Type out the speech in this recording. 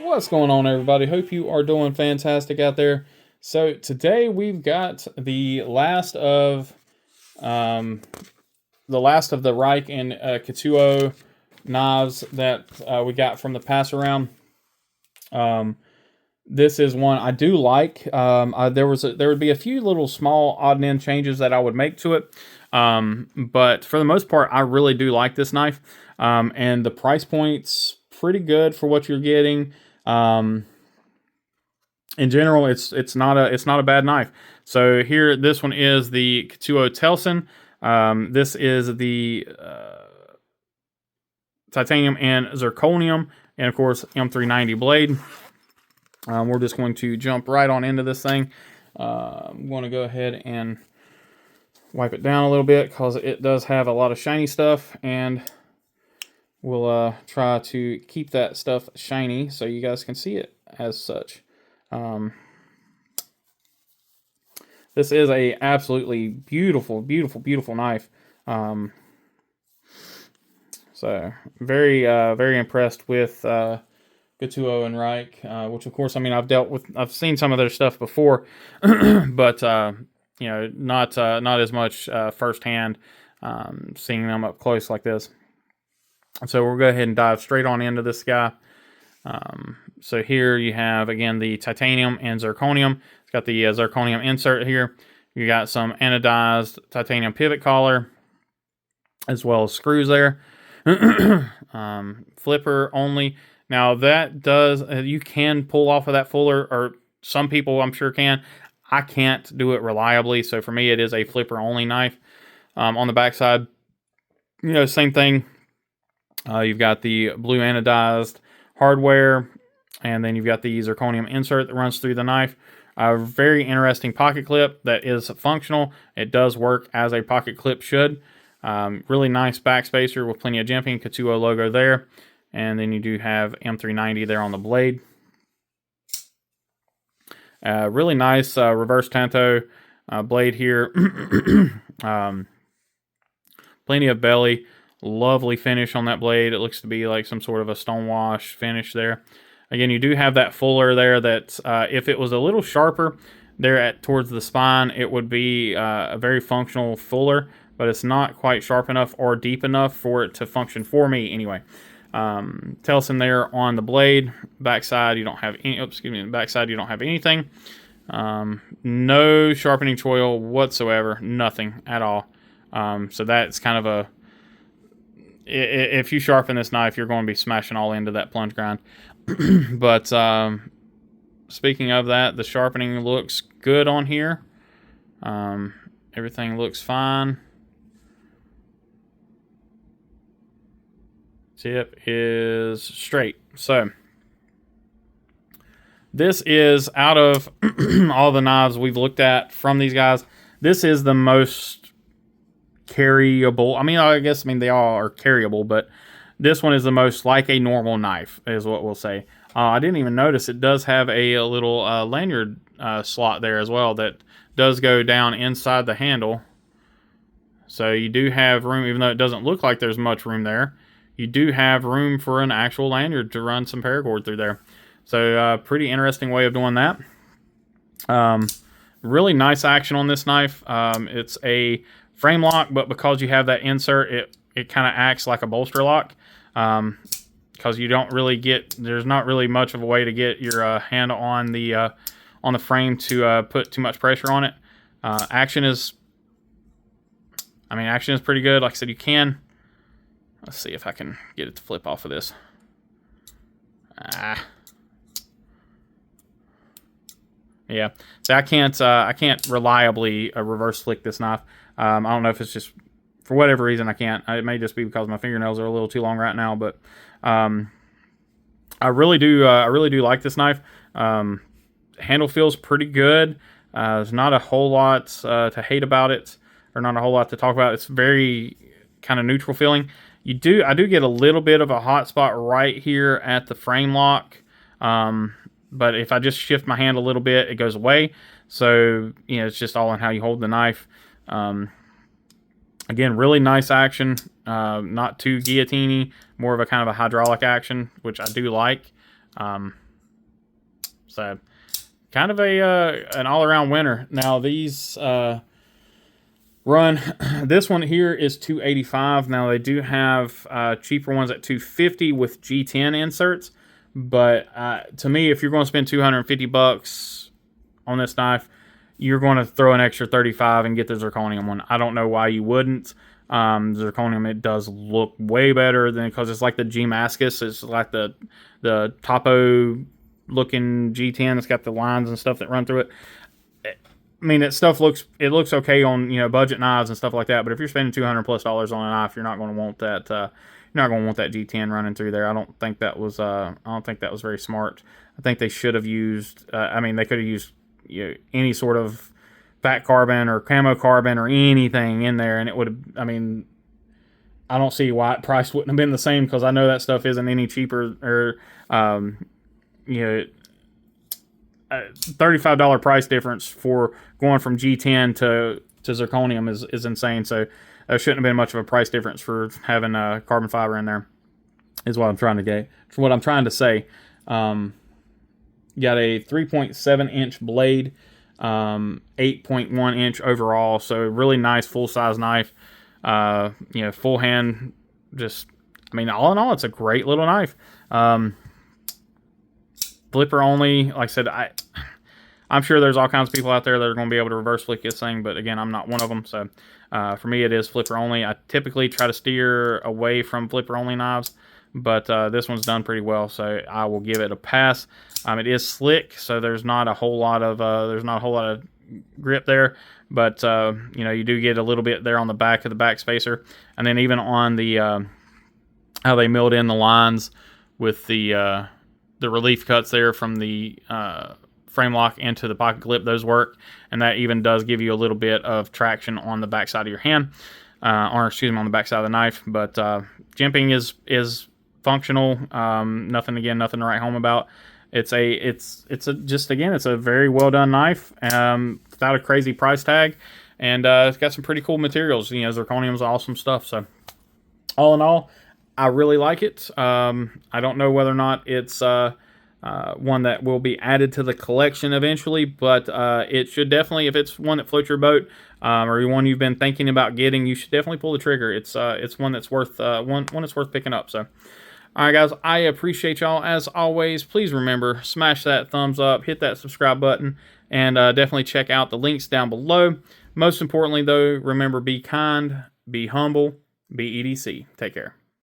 What's going on, everybody? Hope you are doing fantastic out there. So today we've got the last of the Reich and Ketuo knives that we got from the pass around. This is one I do like. There would be a few little small odd and end changes that I would make to it, but for the most part, I really do like this knife. And the price point's pretty good for what you're getting. In general, it's not a bad knife. So here, this one is the Ketuo Telson. This is the titanium and zirconium, and of course M390 blade. We're just going to jump right on into this thing. I'm going to go ahead and wipe it down a little bit because it does have a lot of shiny stuff, and we'll try to keep that stuff shiny so you guys can see it as such. This is a absolutely beautiful, beautiful, beautiful knife. So very, very impressed with Ketuo and Reich, which of course, I mean, I've seen some of their stuff before, but you know, not as much firsthand, seeing them up close like this. So we'll go ahead and dive straight on into this guy. So here you have, again, the titanium and zirconium. It's got the zirconium insert here. You got some anodized titanium pivot collar, as well as screws there. Flipper only. Now that does, you can pull off of that fuller, or some people I'm sure can. I can't do it reliably, so for me it is a flipper only knife. On the backside, you know, same thing. You've got the blue anodized hardware, and then you've got the zirconium insert that runs through the knife. A very interesting pocket clip that is functional. It does work as a pocket clip should. Really nice backspacer with plenty of jimping. Ketuo logo there. And then you do have M390 there on the blade. Really nice reverse tanto blade here. Plenty of belly. Lovely finish on that blade. It looks to be like some sort of a stonewash finish there. Again, you do have that fuller there that if it was a little sharper there towards the spine, it would be a very functional fuller, but it's not quite sharp enough or deep enough for it to function for me anyway. Telson there on the blade. Backside, you don't have any. Oops, excuse me. Backside, you don't have anything. No sharpening choil whatsoever. Nothing at all. So that's kind of a. If you sharpen this knife, you're going to be smashing all into that plunge grind. But speaking of that, the sharpening looks good on here. Everything looks fine. Tip is straight. So this is, out of all the knives we've looked at from these guys, this is the most carryable. I mean, they all are carryable, but this one is the most like a normal knife, is what we'll say. I didn't even notice it does have a little lanyard slot there as well that does go down inside the handle. So you do have room, even though it doesn't look like there's much room there. You do have room for an actual lanyard to run some paracord through there. So pretty interesting way of doing that. Really nice action on this knife. It's a frame lock, but because you have that insert, it kind of acts like a bolster lock. Because you don't really there's not really much of a way to get your hand on the frame to put too much pressure on it. Action is pretty good. Like I said, you can. Let's see if I can get it to flip off of this. Yeah. So I can't reliably reverse flick this knife. I don't know if it's just for whatever reason I can't. It may just be because my fingernails are a little too long right now, but I really do like this knife. Handle feels pretty good. There's not a whole lot to hate about it, or not a whole lot to talk about. It's very kind of neutral feeling. I do get a little bit of a hot spot right here at the frame lock, but if I just shift my hand a little bit, it goes away. So, you know, it's just all in how you hold the knife. Again, really nice action, not too guillotine-y, more of a kind of a hydraulic action, which I do like. So kind of an all-around winner. Now these run, this one here is $285. Now they do have cheaper ones at $250 with G10 inserts, but to me, if you're going to spend $250 on this knife, you're going to throw an extra $35 and get the zirconium one. I don't know why you wouldn't. Zirconium, it does look way better than, because it's like the G-Mascus. It's like the Topo looking G10. It's got the lines and stuff that run through it. I mean, it looks okay on, you know, budget knives and stuff like that. But if you're spending $200+ on a knife, you're not going to want that. You're not going to want that G10 running through there. I don't think that was very smart. I think they should have used. I mean, they could have used, you know, any sort of fat carbon or camo carbon or anything in there, and it would have. I mean, I don't see why price wouldn't have been the same, because I know that stuff isn't any cheaper, or you know, $35 price difference for going from G10 to zirconium is insane. So there shouldn't have been much of a price difference for having carbon fiber in there, is what I'm trying to get. What I'm trying to say. Got a 3.7 inch blade, 8.1 inch overall. So really nice full size knife. You know, full hand. Just, I mean, all in all, it's a great little knife. Flipper only, like I said, I'm sure there's all kinds of people out there that are going to be able to reverse flick this thing, but again, I'm not one of them. So for me, it is flipper only. I typically try to steer away from flipper only knives, but this one's done pretty well, so I will give it a pass. It is slick, so there's not a whole lot of grip there, but you know, you do get a little bit there on the back of the back spacer, and then even on the how they milled in the lines with the relief cuts there from the frame lock into the pocket clip, those work, and that even does give you a little bit of traction on the back side of your hand, or excuse me, on the back side of the knife. But jimping is functional. Nothing to write home about. It's a very well done knife, without a crazy price tag, and it's got some pretty cool materials. You know, zirconium's awesome stuff. So all in all, I really like it. I don't know whether or not it's one that will be added to the collection eventually, but it should definitely, if it's one that floats your boat, or one you've been thinking about getting, you should definitely pull the trigger. It's one that's worth one that's worth picking up. So, all right, guys, I appreciate y'all as always. Please remember, smash that thumbs up, hit that subscribe button, and definitely check out the links down below. Most importantly, though, remember, be kind, be humble, be EDC. Take care.